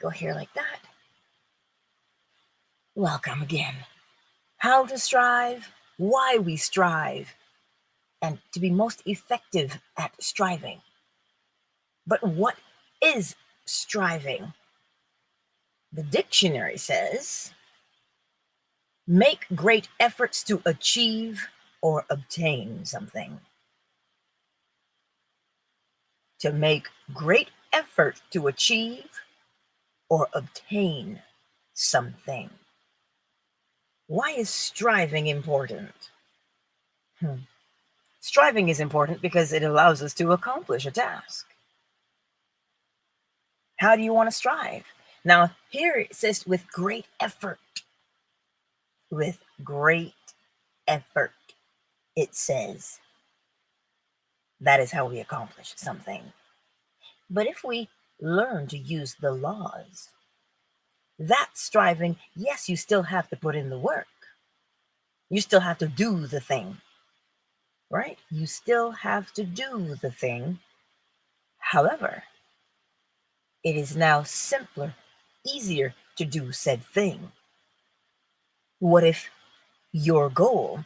go here like that. Welcome again. How to strive, why we strive, and to be most effective at striving. But what is striving? The dictionary says, make great efforts to achieve or obtain something. To make great effort to achieve or obtain something. Why is striving important? Striving is important because it allows us to accomplish a task. How do you want to strive? Now, here it says with great effort. With great effort, it says. That is how we accomplish something. But if we learn to use the laws, that striving, yes, you still have to put in the work. You still have to do the thing, right? You still have to do the thing. However, it is now simpler, easier to do said thing. What if your goal,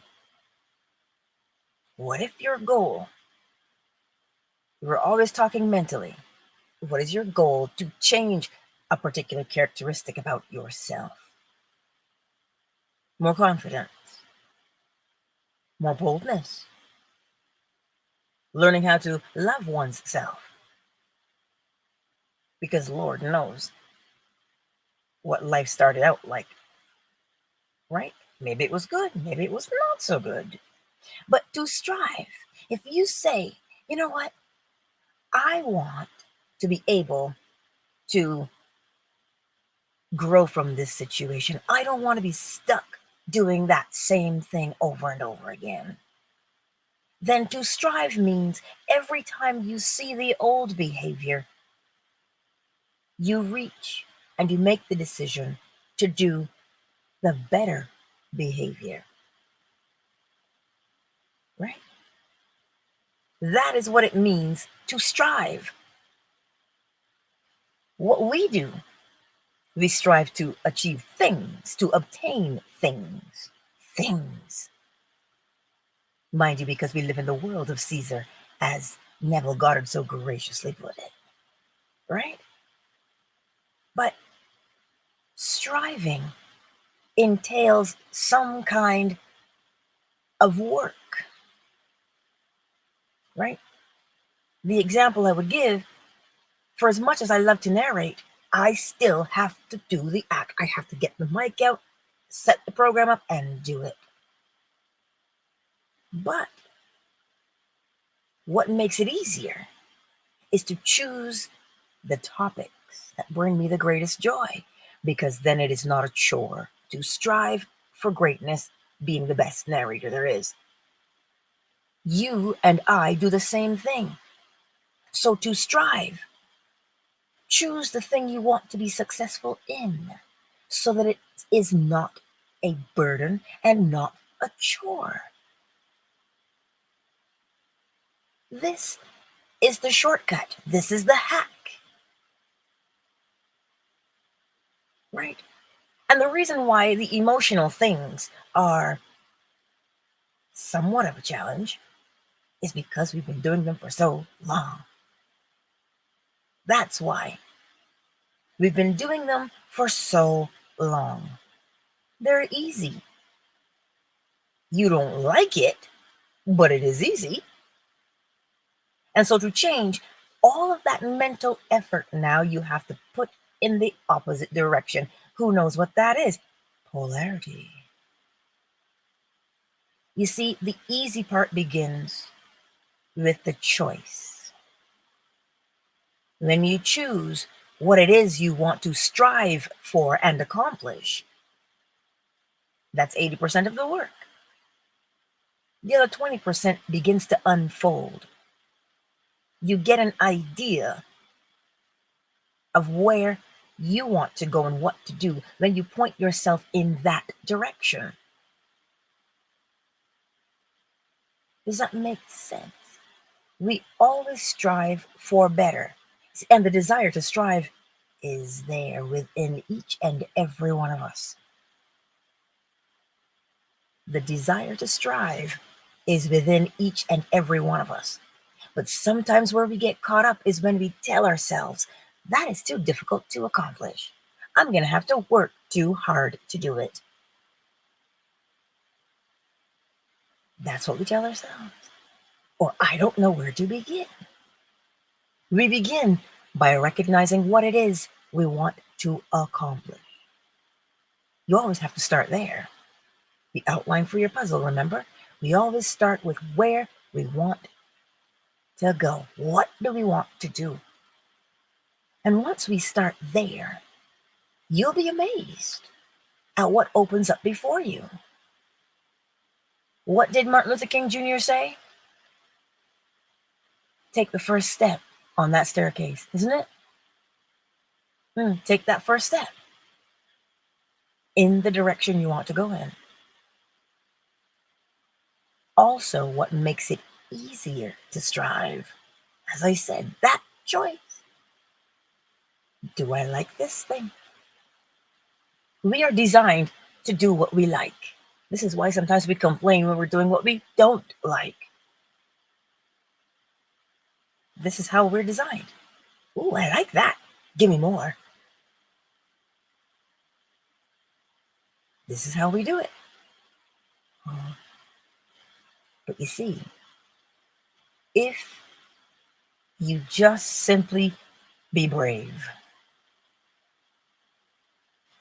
we're always talking mentally, what is your goal to change a particular characteristic about yourself? More confidence, more boldness, learning how to love one's self. Because Lord knows what life started out like, right? Maybe it was good, maybe it was not so good. But to strive, if you say, you know what, I want to be able to grow from this situation. I don't want to be stuck doing that same thing over and over again. Then to strive means every time you see the old behavior, you reach and you make the decision to do the better behavior. Right? That is what it means to strive. What we do, we strive to achieve things, to obtain things. Things. Mind you, because we live in the world of Caesar, as Neville Goddard so graciously put it. Right? But striving entails some kind of work. Right? The example I would give, for as much as I love to narrate, I still have to do the act. I have to get the mic out, set the program up, and do it. But what makes it easier is to choose the topics that bring me the greatest joy, because then it is not a chore to strive for greatness, being the best narrator there is. You and I do the same thing. So to strive, choose the thing you want to be successful in, so that it is not a burden and not a chore. This is the shortcut. This is the hack. Right? And the reason why the emotional things are somewhat of a challenge is because we've been doing them for so long. That's why. We've been doing them for so long. They're easy. You don't like it, but it is easy. And so to change all of that mental effort, now you have to put in the opposite direction. Who knows what that is? Polarity. You see, the easy part begins with the choice. When you choose what it is you want to strive for and accomplish, that's 80% of the work. The other 20% begins to unfold. You get an idea of where you want to go and what to do. Then you point yourself in that direction. Does that make sense? We always strive for better. And the desire to strive is there within each and every one of us. The desire to strive is within each and every one of us. But sometimes where we get caught up is when we tell ourselves, that is too difficult to accomplish. I'm going to have to work too hard to do it. That's what we tell ourselves. Or I don't know where to begin. We begin by recognizing what it is we want to accomplish. You always have to start there. The outline for your puzzle, remember? We always start with where we want to go. What do we want to do? And once we start there, you'll be amazed at what opens up before you. What did Martin Luther King Jr. say? Take the first step on that staircase, isn't it? Take that first step in the direction you want to go in. Also, what makes it easier to strive, as I said, that choice. Do I like this thing? We are designed to do what we like. This is why sometimes we complain when we're doing what we don't like. This is how we're designed. Ooh, I like that. Give me more. This is how we do it. But you see, if you just simply be brave,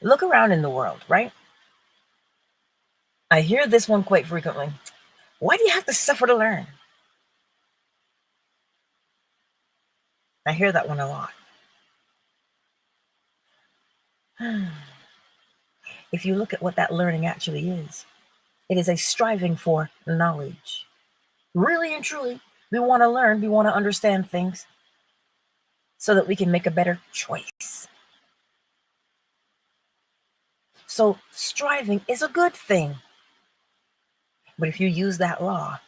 look around in the world, right? I hear this one quite frequently. Why do you have to suffer to learn? I hear that one a lot. If you look at what that learning actually is, it is a striving for knowledge. Really and truly, we want to learn, we want to understand things so that we can make a better choice. So striving is a good thing. But if you use that law,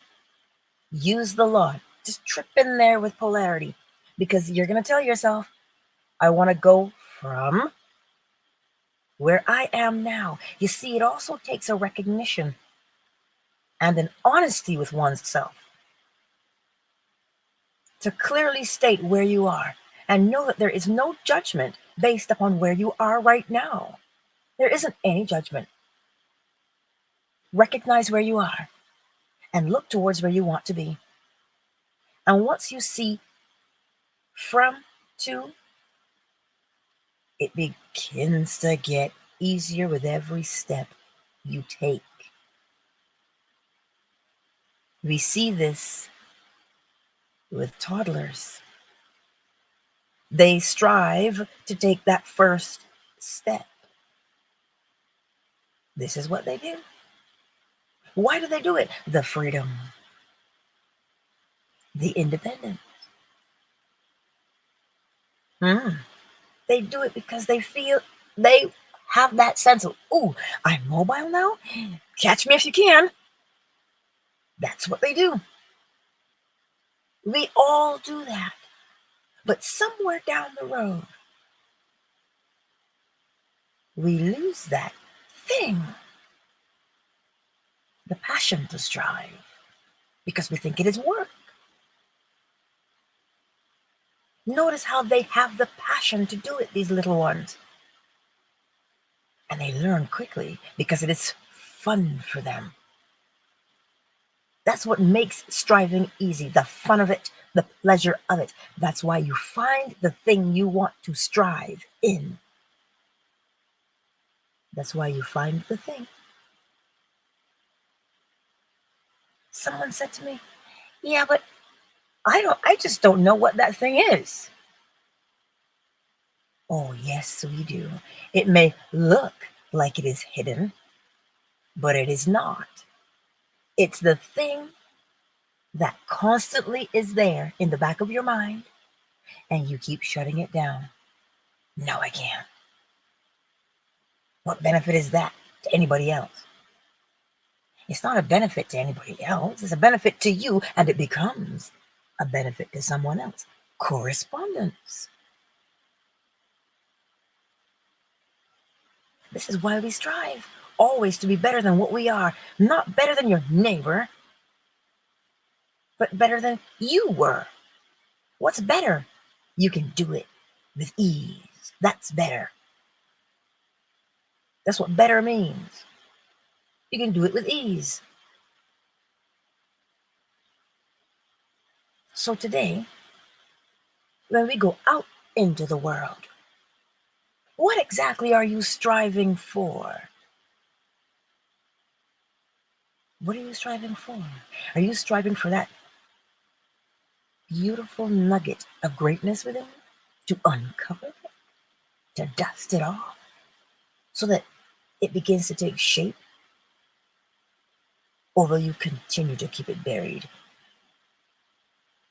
use the law, just trip in there with polarity, because you're going to tell yourself, I want to go from where I am now. You see, it also takes a recognition and an honesty with one's self to clearly state where you are and know that there is no judgment based upon where you are right now. There isn't any judgment. Recognize where you are and look towards where you want to be. And once you see from to, it begins to get easier with every step you take. We see this with toddlers. They strive to take that first step. This is what they do. Why do they do it? The freedom, the independence. They do it because they feel they have that sense of, oh, I'm mobile now. Catch me if you can. That's what they do. We all do that. But somewhere down the road, we lose that thing, the passion to strive, because we think it is work. Notice how they have the passion to do it, these little ones. And they learn quickly because it is fun for them. That's what makes striving easy, the fun of it, the pleasure of it. That's why you find the thing you want to strive in. That's why you find the thing. Someone said to me, yeah, but I just don't know what that thing is. Oh, yes, we do. It may look like it is hidden, but it is not. It's the thing that constantly is there in the back of your mind, and you keep shutting it down. No, I can't. What benefit is that to anybody else? It's not a benefit to anybody else. It's a benefit to you, and it becomes a benefit to someone else. Correspondence. This is why we strive, always to be better than what we are. Not better than your neighbor, but better than you were. What's better? You can do it with ease. That's better. That's what better means. You can do it with ease. So today, when we go out into the world, what exactly are you striving for? What are you striving for? Are you striving for that beautiful nugget of greatness within you? To uncover it? To dust it off? So that it begins to take shape? Or will you continue to keep it buried?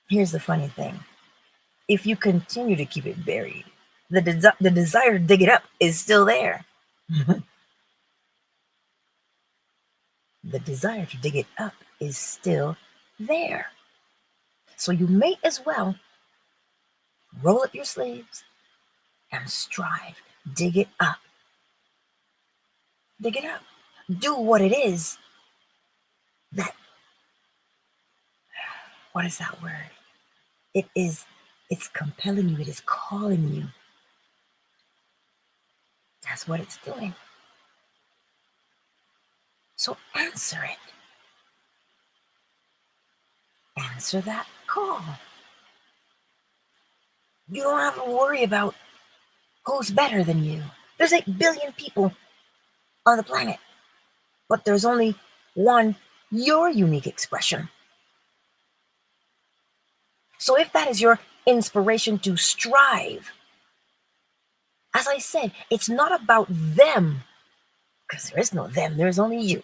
Here's the funny thing. If you continue to keep it buried, the desire to dig it up is still there. The desire to dig it up is still there. So you may as well roll up your sleeves and strive. Dig it up. Dig it up. Do what it is that, what is that word? It's compelling you. It is calling you. That's what it's doing. So answer it. Answer that call. You don't have to worry about who's better than you. There's 8 billion people on the planet, but there's only one, your unique expression. So if that is your inspiration to strive, as I said, it's not about them, because there is no them, there's only you.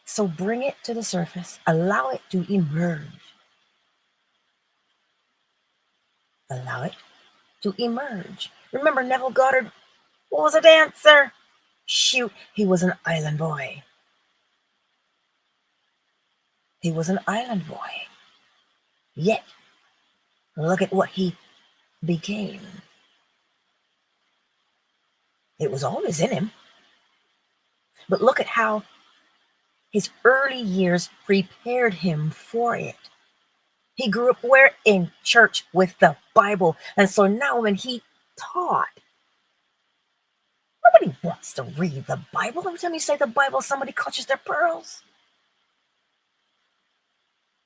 So bring it to the surface, allow it to emerge. Allow it to emerge. Remember, Neville Goddard was a dancer. Shoot, he was an island boy. He was an island boy. Yet, look at what he became. It was always in him. But look at how his early years prepared him for it. He grew up where? In church with the Bible. And so now when he taught, nobody wants to read the Bible. Every time you say the Bible, somebody clutches their pearls.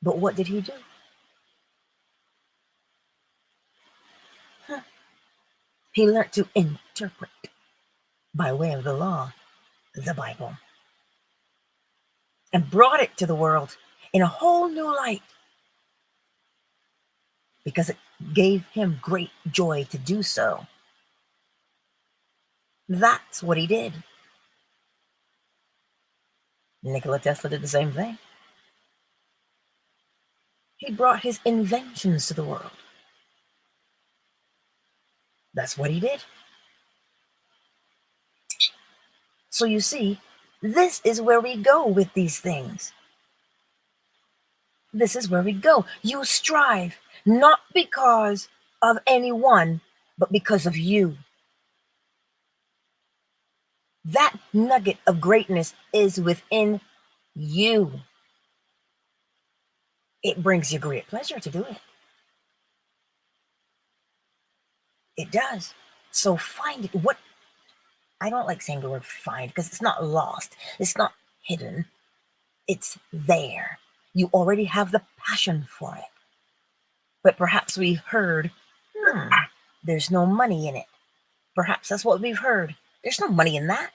But what did he do? He learned to interpret, by way of the law, the Bible. And brought it to the world in a whole new light. Because it gave him great joy to do so. That's what he did. Nikola Tesla did the same thing. He brought his inventions to the world. That's what he did. So you see, this is where we go with these things. This is where we go. You strive, not because of anyone, but because of you. That nugget of greatness is within you. It brings you great pleasure to do it. It does. So find it. What I don't like saying the word find because it's not lost. It's not hidden. It's there. You already have the passion for it. But perhaps we heard, there's no money in it. Perhaps that's what we've heard. There's no money in that.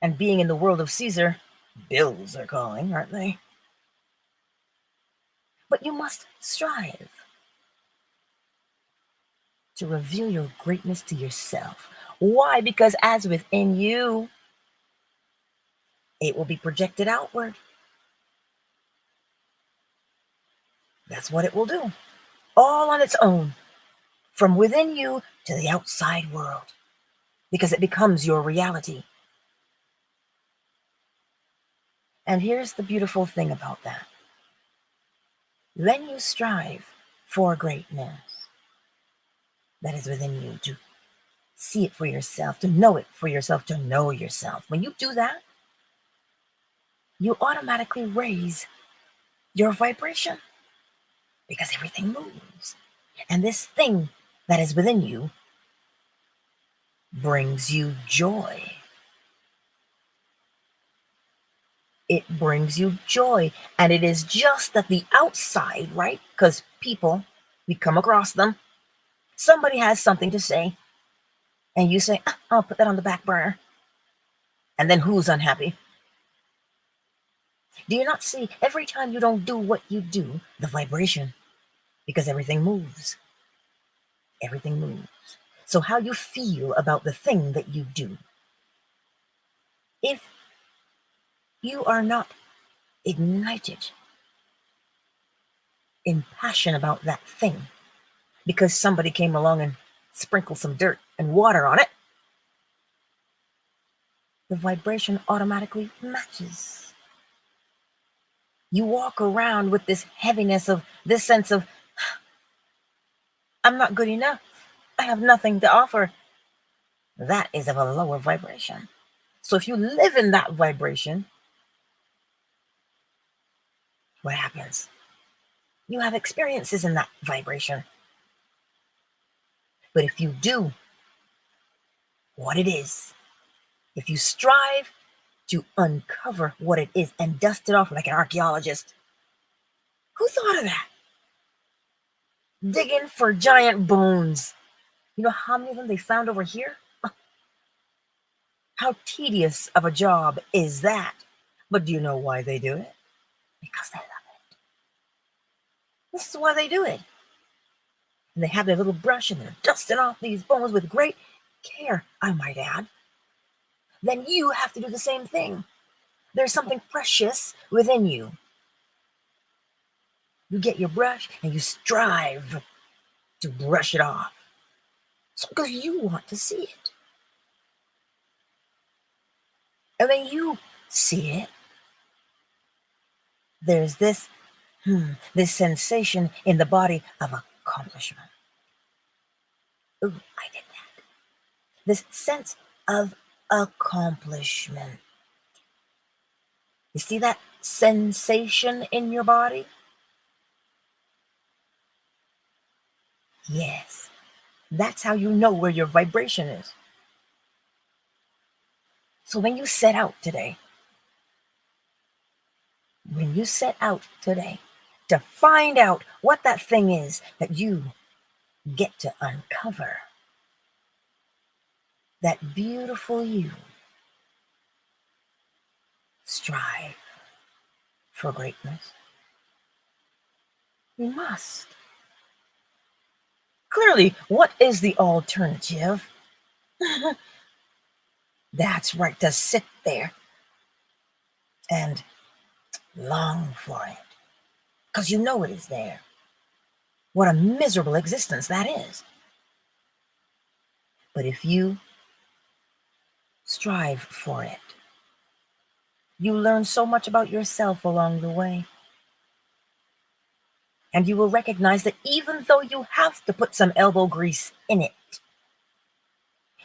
And being in the world of Caesar, bills are calling, aren't they? But you must strive to reveal your greatness to yourself. Why? Because as within you, it will be projected outward. That's what it will do. All on its own. From within you to the outside world. Because it becomes your reality. And here's the beautiful thing about that. When you strive for greatness, that is within you, to see it for yourself, to know it for yourself, to know yourself. When you do that, you automatically raise your vibration because everything moves. And this thing that is within you brings you joy. It brings you joy. And it is just that the outside, right? Because people, we come across them, somebody has something to say, and you say, I'll put that on the back burner. And then who's unhappy? Do you not see every time you don't do what you do, the vibration? Because everything moves. Everything moves. So how you feel about the thing that you do, if you are not ignited in passion about that thing because somebody came along and sprinkled some dirt and water on it, the vibration automatically matches. You walk around with this heaviness of this sense of, I'm not good enough. I have nothing to offer. That is of a lower vibration. So if you live in that vibration, what happens? You have experiences in that vibration. But if you do what it is, if you strive to uncover what it is and dust it off like an archaeologist, who thought of that? Digging for giant bones. You know how many of them they found over here? How tedious of a job is that? But do you know why they do it? Because they love it. This is why they do it. And they have their little brush and they're dusting off these bones with great care, I might add. Then you have to do the same thing. There's something precious within you. You get your brush and you strive to brush it off. So because you want to see it. And when you see it, there's this sensation in the body of accomplishment. Ooh, I did that. This sense of accomplishment. You see that sensation in your body? Yes. That's how you know where your vibration is. So when you set out today to find out what that thing is that you get to uncover, that beautiful you, strive for greatness. You must. Clearly, what is the alternative? That's right, to sit there and long for it. Because you know it is there. What a miserable existence that is. But if you strive for it, you learn so much about yourself along the way. And you will recognize that even though you have to put some elbow grease in it,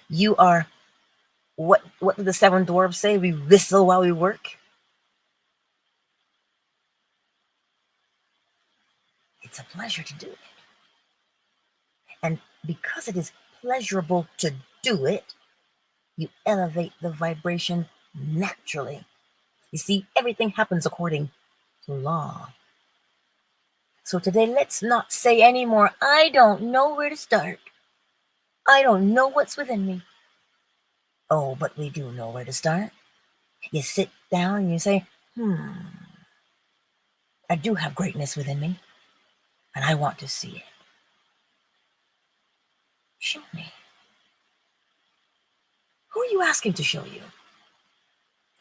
you are, what did the seven dwarves say? We whistle while we work. It's a pleasure to do it. And because it is pleasurable to do it, you elevate the vibration naturally. You see, everything happens according to law. So today, let's not say anymore, I don't know where to start. I don't know what's within me. Oh, but we do know where to start. You sit down and you say, I do have greatness within me, and I want to see it. Show me. Who are you asking to show you?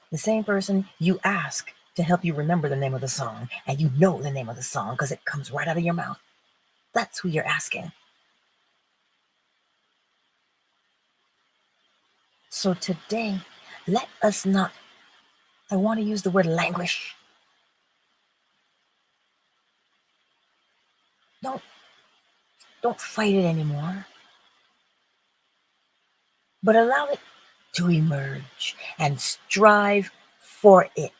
The same person you ask to help you remember the name of the song, and you know the name of the song because it comes right out of your mouth. That's who you're asking. So today, let us not, I want to use the word languish. Don't fight it anymore. but allow it to emerge and strive for it.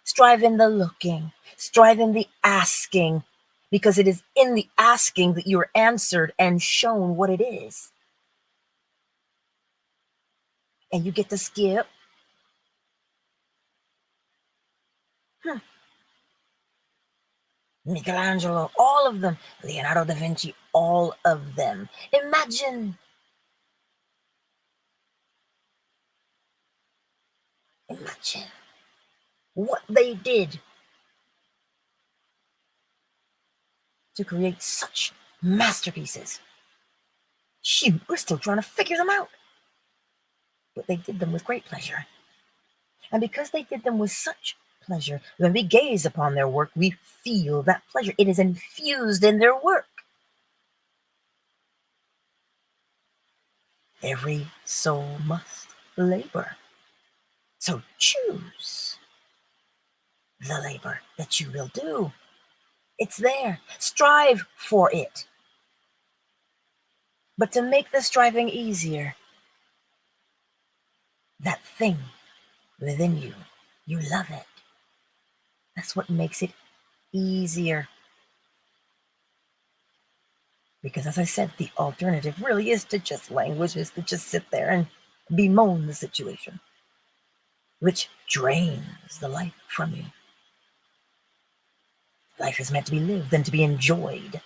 Strive in the looking, strive in the asking, because it is in the asking that you are answered and shown what it is. And you get to skip. Michelangelo, all of them. Leonardo da Vinci, all of them. Imagine what they did to create such masterpieces. Shoot, we're still trying to figure them out. But they did them with great pleasure. And because they did them with such pleasure, when we gaze upon their work, we feel that pleasure. It is infused in their work. Every soul must labor. So choose the labor that you will do. It's there. Strive for it. But to make the striving easier, that thing within you, you love it. That's what makes it easier. Because as I said, the alternative really is to just languish, is to just sit there and bemoan the situation, which drains the life from you. Life is meant to be lived and to be enjoyed.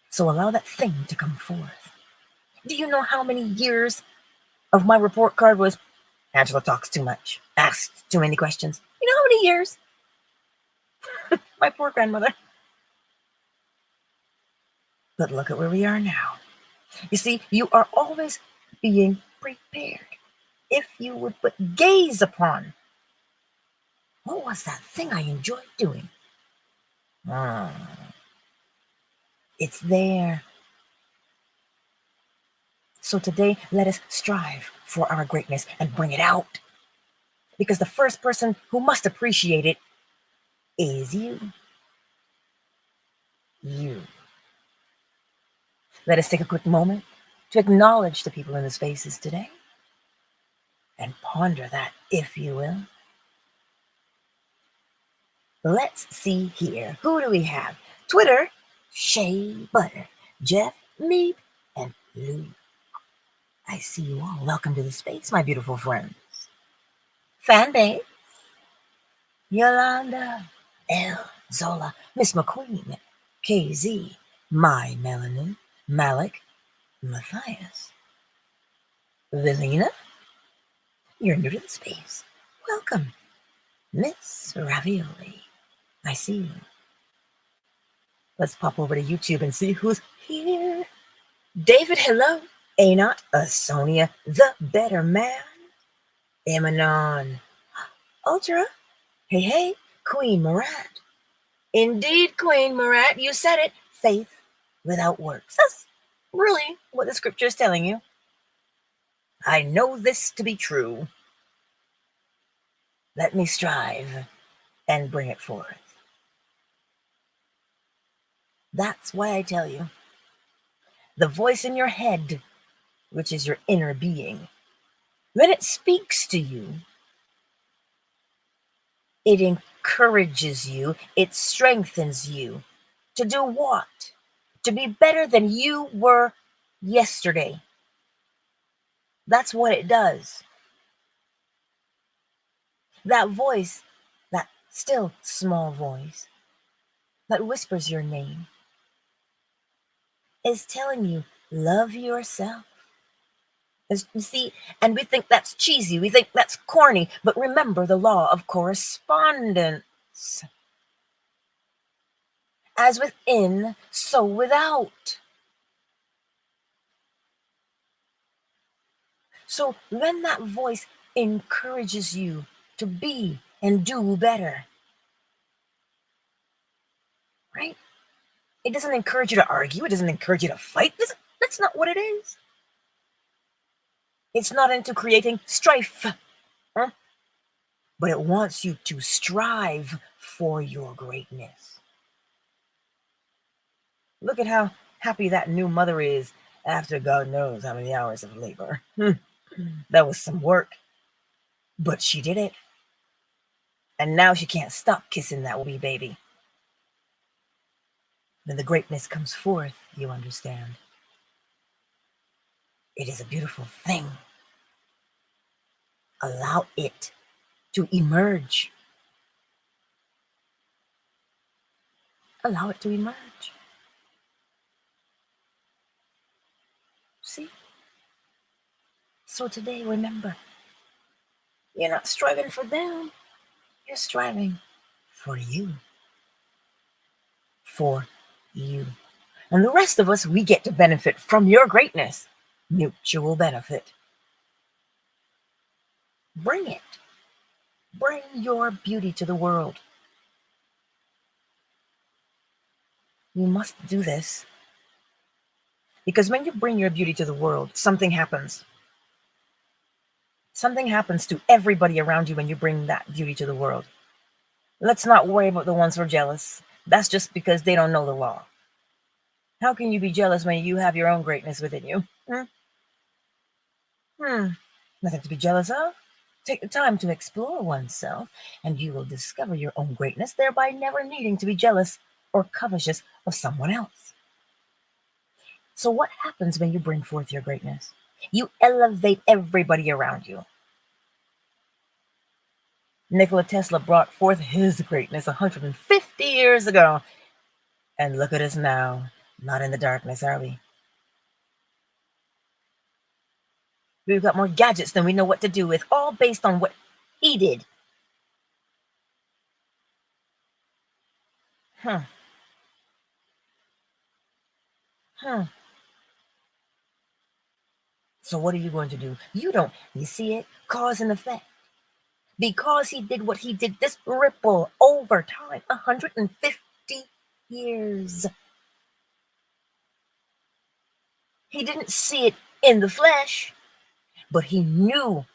So allow that thing to come forth. Do you know how many years of my report card was, Angela talks too much, asks too many questions? You know how many years? My poor grandmother. But look at where we are now. You see, you are always being prepared. If you would but gaze upon, what was that thing I enjoyed doing? It's there. So today, let us strive for our greatness and bring it out. Because the first person who must appreciate it is you. You. Let us take a quick moment to acknowledge the people in the spaces today and ponder that, if you will. Let's see here. Who do we have? Twitter, Shea Butter, Jeff, Meep, and Lou. I see you all. Welcome to the space, my beautiful friends. Fanbase, Yolanda, L, Zola, Miss McQueen, KZ, My Melanin, Malik, Matthias. Velina, you're new to the space. Welcome. Miss Ravioli, I see you. Let's pop over to YouTube and see who's here. David, hello. Anot, Sonia, the better man. Emanon, Ultra, hey, hey, Queen Marat. Indeed, Queen Marat, you said it. Faith without works. That's really what the scripture is telling you. I know this to be true. Let me strive and bring it forth. That's why I tell you, the voice in your head, which is your inner being, when it speaks to you, it encourages you, it strengthens you to do what? To be better than you were yesterday. That's what it does. That voice, that still small voice that whispers your name, is telling you, love yourself. You see, and we think that's cheesy, we think that's corny, but remember the law of correspondence. As within, so without. So when that voice encourages you to be and do better, right? It doesn't encourage you to argue. It doesn't encourage you to fight. That's not what it is. It's not into creating strife, but it wants you to strive for your greatness. Look at how happy that new mother is after God knows how many hours of labor. That was some work, but she did it. And now she can't stop kissing that wee baby. Then the greatness comes forth, you understand. It is a beautiful thing. Allow it to emerge. Allow it to emerge. See? So today, remember, you're not striving for them. You're striving for you. For you. And the rest of us, we get to benefit from your greatness. Mutual benefit. Bring it. Bring your beauty to the world. You must do this. Because when you bring your beauty to the world, something happens. Something happens to everybody around you when you bring that beauty to the world. Let's not worry about the ones who are jealous. That's just because they don't know the law. How can you be jealous when you have your own greatness within you? Nothing to be jealous of. Take the time to explore oneself, and you will discover your own greatness, thereby never needing to be jealous or covetous of someone else. So what happens when you bring forth your greatness? You elevate everybody around you. Nikola Tesla brought forth his greatness 150 years ago. And look at us now. Not in the darkness, are we? We've got more gadgets than we know what to do with, all based on what he did. So what are you going to do? You see it? Cause and effect. Because he did what he did, this ripple over time, 150 years. He didn't see it in the flesh, but he knew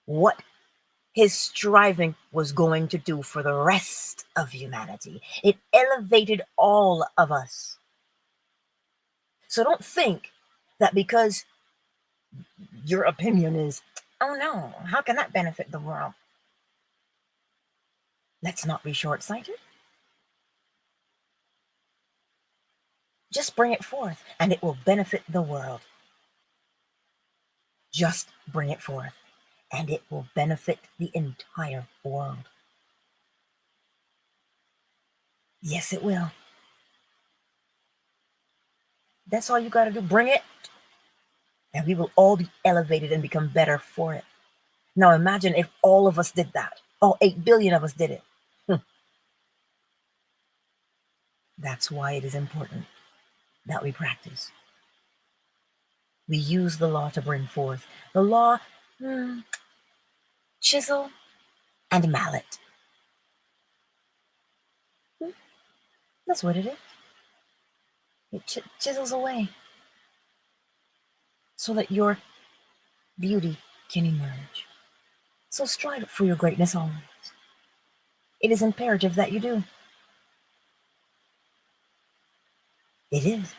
what his striving was going to do for the rest of humanity. It elevated all of us. So don't think that because your opinion is, oh no, how can that benefit the world? Let's not be short-sighted. Just bring it forth and it will benefit the world. Just bring it forth and it will benefit the entire world. Yes, it will. That's all you got to do. Bring it and we will all be elevated and become better for it. Now imagine if all of us did that. All 8 billion of us did it. That's why it is important that we practice. We use the law to bring forth. The law, chisel and mallet. That's what it is. It chisels away so that your beauty can emerge. So strive for your greatness always. It is imperative that you do. It is.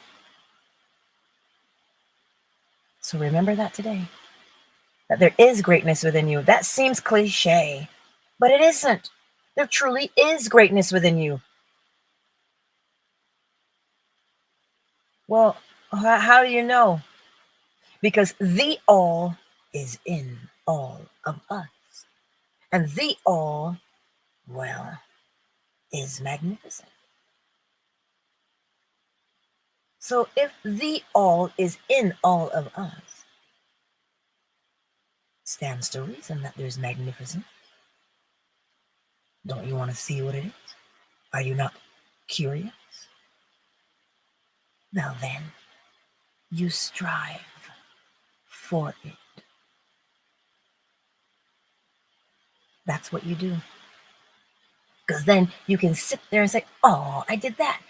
So remember that today. That there is greatness within you. That seems cliche, but it isn't. There truly is greatness within you. Well, how do you know? Because the all is in all of us. And the all, well, is magnificent. So if the all is in all of us, stands to reason that there's magnificence. Don't you want to see what it is? Are you not curious? Well then, you strive for it. That's what you do. Because then you can sit there and say, oh, I did that.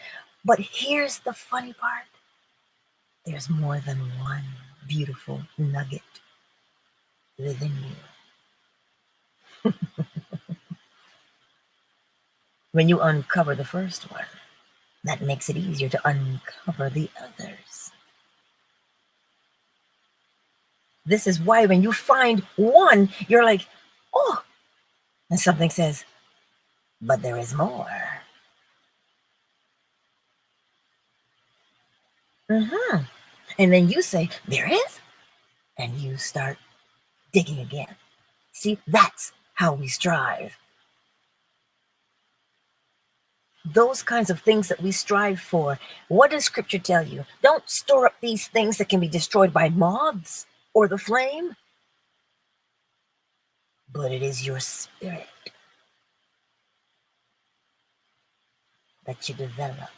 But here's the funny part. There's more than one beautiful nugget within you. When you uncover the first one, that makes it easier to uncover the others. This is why when you find one, you're like, oh, and something says, but there is more. And then you say, there is? And you start digging again. See, that's how we strive. Those kinds of things that we strive for. What does scripture tell you? Don't store up these things that can be destroyed by moths or the flame. But it is your spirit that you develop.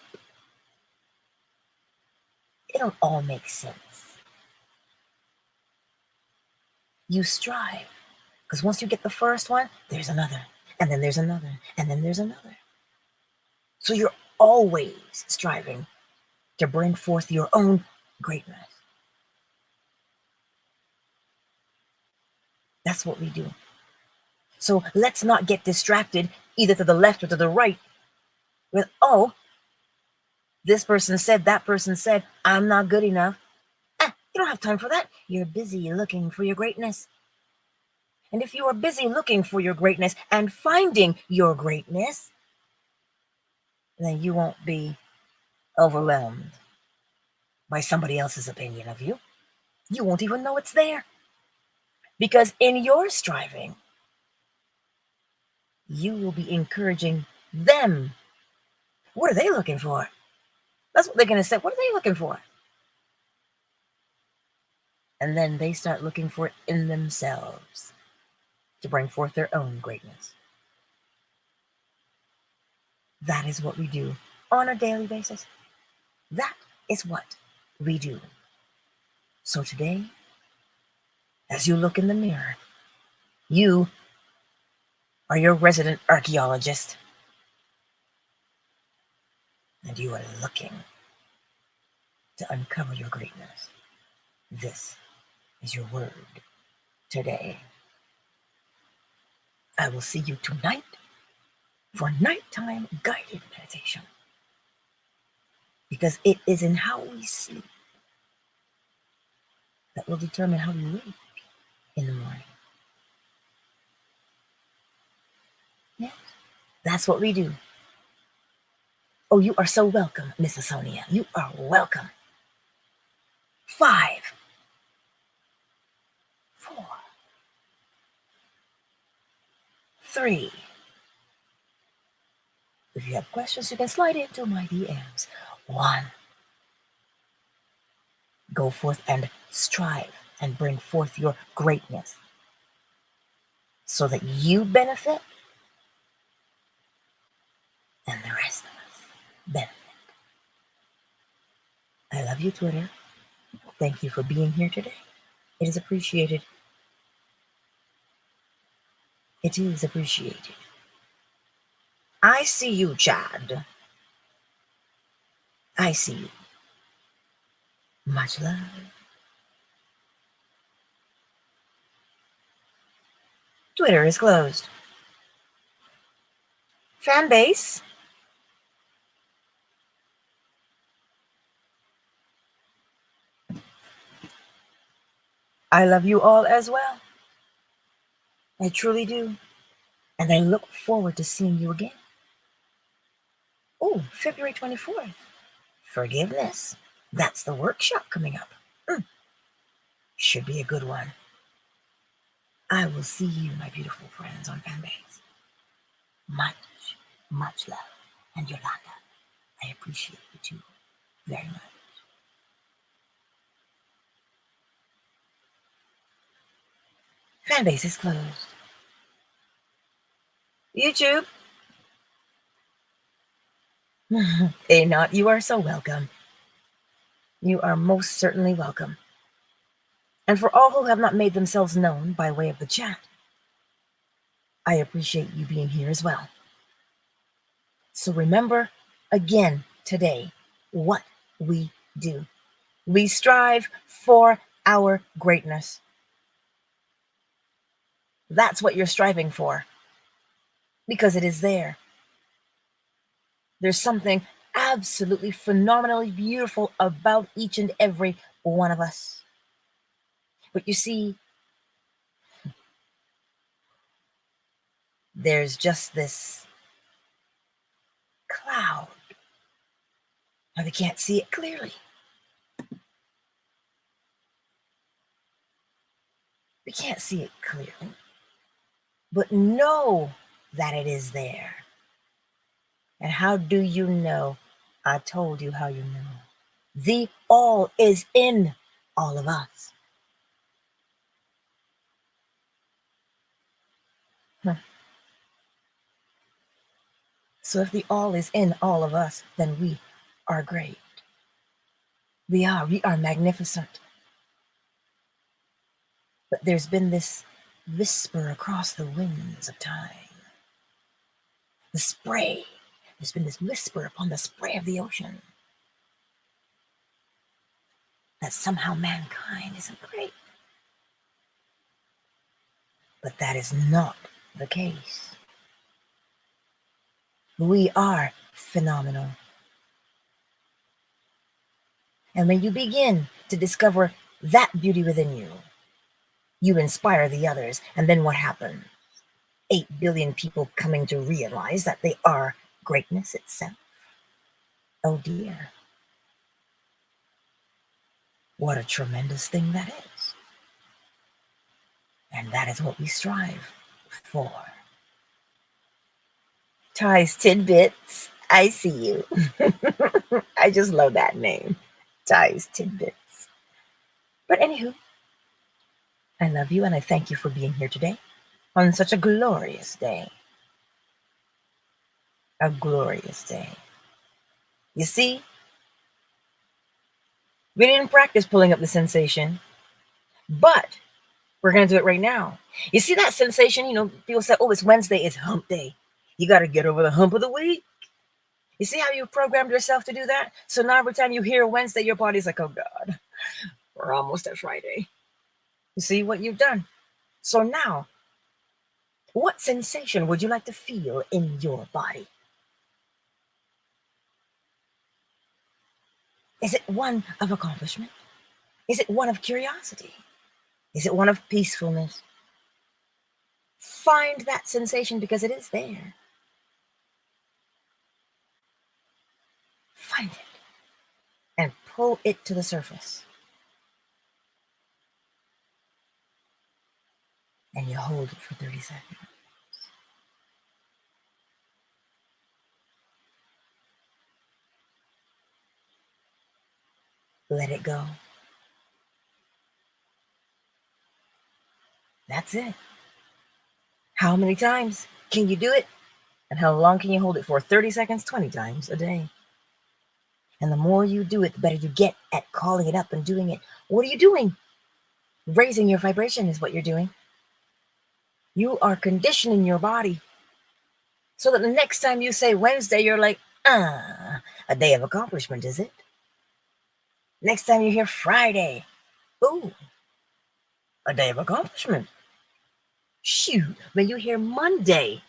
It don't all make sense. You strive. Because once you get the first one, there's another. And then there's another. And then there's another. So you're always striving to bring forth your own greatness. That's what we do. So let's not get distracted either to the left or to the right with, oh, this person said, that person said, I'm not good enough. You don't have time for that. You're busy looking for your greatness. And if you are busy looking for your greatness and finding your greatness, then you won't be overwhelmed by somebody else's opinion of you. You won't even know it's there. Because in your striving, you will be encouraging them. What are they looking for? That's what they're going to say. What are they looking for? And then they start looking for it in themselves to bring forth their own greatness. That is what we do on a daily basis. That is what we do. So today, as you look in the mirror, you are your resident archaeologist. And you are looking to uncover your greatness. This is your word today. I will see you tonight for nighttime guided meditation. Because it is in how we sleep that will determine how we wake in the morning. Yes, that's what we do. Oh, you are so welcome, Mrs. Sonia. You are welcome. 5, 4, 3. If you have questions, you can slide into my DMs. 1. Go forth and strive and bring forth your greatness so that you benefit and the rest of us benefit. I love you, Twitter. Thank you for being here today. It is appreciated. It is appreciated. I see you, Chad. I see you. Much love. Twitter is closed. Fan base. I love you all as well. I truly do. And I look forward to seeing you again. Oh, February 24th. Forgiveness. That's the workshop coming up. Should be a good one. I will see you, my beautiful friends, on Fanbase. Much, much love. And Yolanda, I appreciate you too very much. Fanbase is closed. YouTube. Hey, not, you are so welcome. You are most certainly welcome. And for all who have not made themselves known by way of the chat, I appreciate you being here as well. So remember again today what we do. We strive for our greatness. That's what you're striving for, because it is there. There's something absolutely phenomenally beautiful about each and every one of us. But you see, there's just this cloud, and we can't see it clearly. We can't see it clearly, but know that it is there. And how do you know? I told you how you know. The all is in all of us. So if the all is in all of us, then we are great. We are magnificent. But there's been this whisper across the winds of time. The spray. There's been this whisper upon the spray of the ocean that somehow mankind isn't great. But that is not the case. We are phenomenal. And when you begin to discover that beauty within you, you inspire the others. And then what happens? 8 billion people coming to realize that they are greatness itself. Oh dear. What a tremendous thing that is. And that is what we strive for. Ty's Tidbits, I see you. I just love that name, Ty's Tidbits. But anywho, I love you and I thank you for being here today on such a glorious day. A glorious day. You see, we didn't practice pulling up the sensation, but we're going to do it right now. You see that sensation? You know, people say, oh, it's Wednesday, it's hump day. You got to get over the hump of the week. You see how you programmed yourself to do that? So now every time you hear Wednesday, your body's like, oh God, we're almost at Friday. You see what you've done? So now, what sensation would you like to feel in your body? Is it one of accomplishment? Is it one of curiosity? Is it one of peacefulness? Find that sensation because it is there. Find it and pull it to the surface. And you hold it for 30 seconds. Let it go. That's it. How many times can you do it? And how long can you hold it for? 30 seconds, 20 times a day. And the more you do it, the better you get at calling it up and doing it. What are you doing? Raising your vibration is what you're doing. You are conditioning your body so that the next time you say Wednesday, you're like, a day of accomplishment, is it? Next time you hear Friday, ooh, a day of accomplishment. Shoot, when you hear Monday,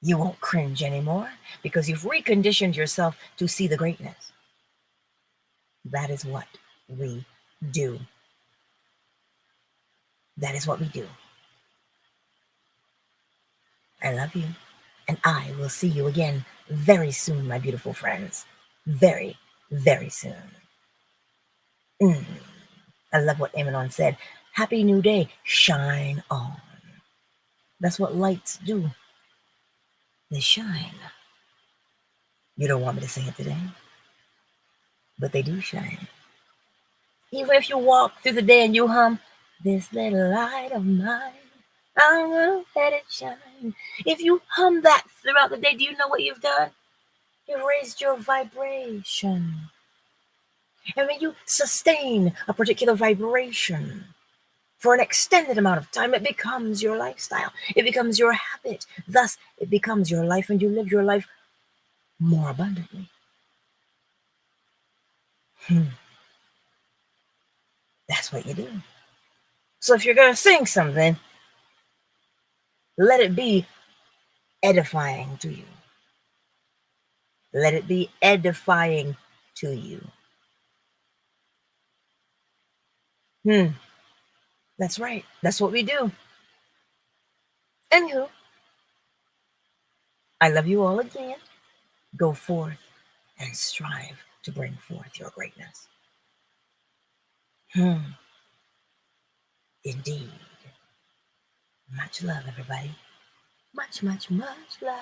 you won't cringe anymore because you've reconditioned yourself to see the greatness. That is what we do. That is what we do. I love you, and I will see you again very soon, my beautiful friends. Very, very soon. I love what Emanon said. Happy new day. Shine on. That's what lights do. They shine. You don't want me to sing it today, but they do shine. Even if you walk through the day and you hum, this little light of mine, I'm gonna let it shine. If you hum that throughout the day, do you know what you've done? You've raised your vibration. And when you sustain a particular vibration for an extended amount of time, it becomes your lifestyle. It becomes your habit. Thus, it becomes your life, and you live your life more abundantly. That's what you do. So if you're going to sing something, let it be edifying to you. Let it be edifying to you. That's right. That's what we do. Anywho, I love you all again. Go forth and strive to bring forth your greatness. Indeed. Much love, everybody. Much, much, much love.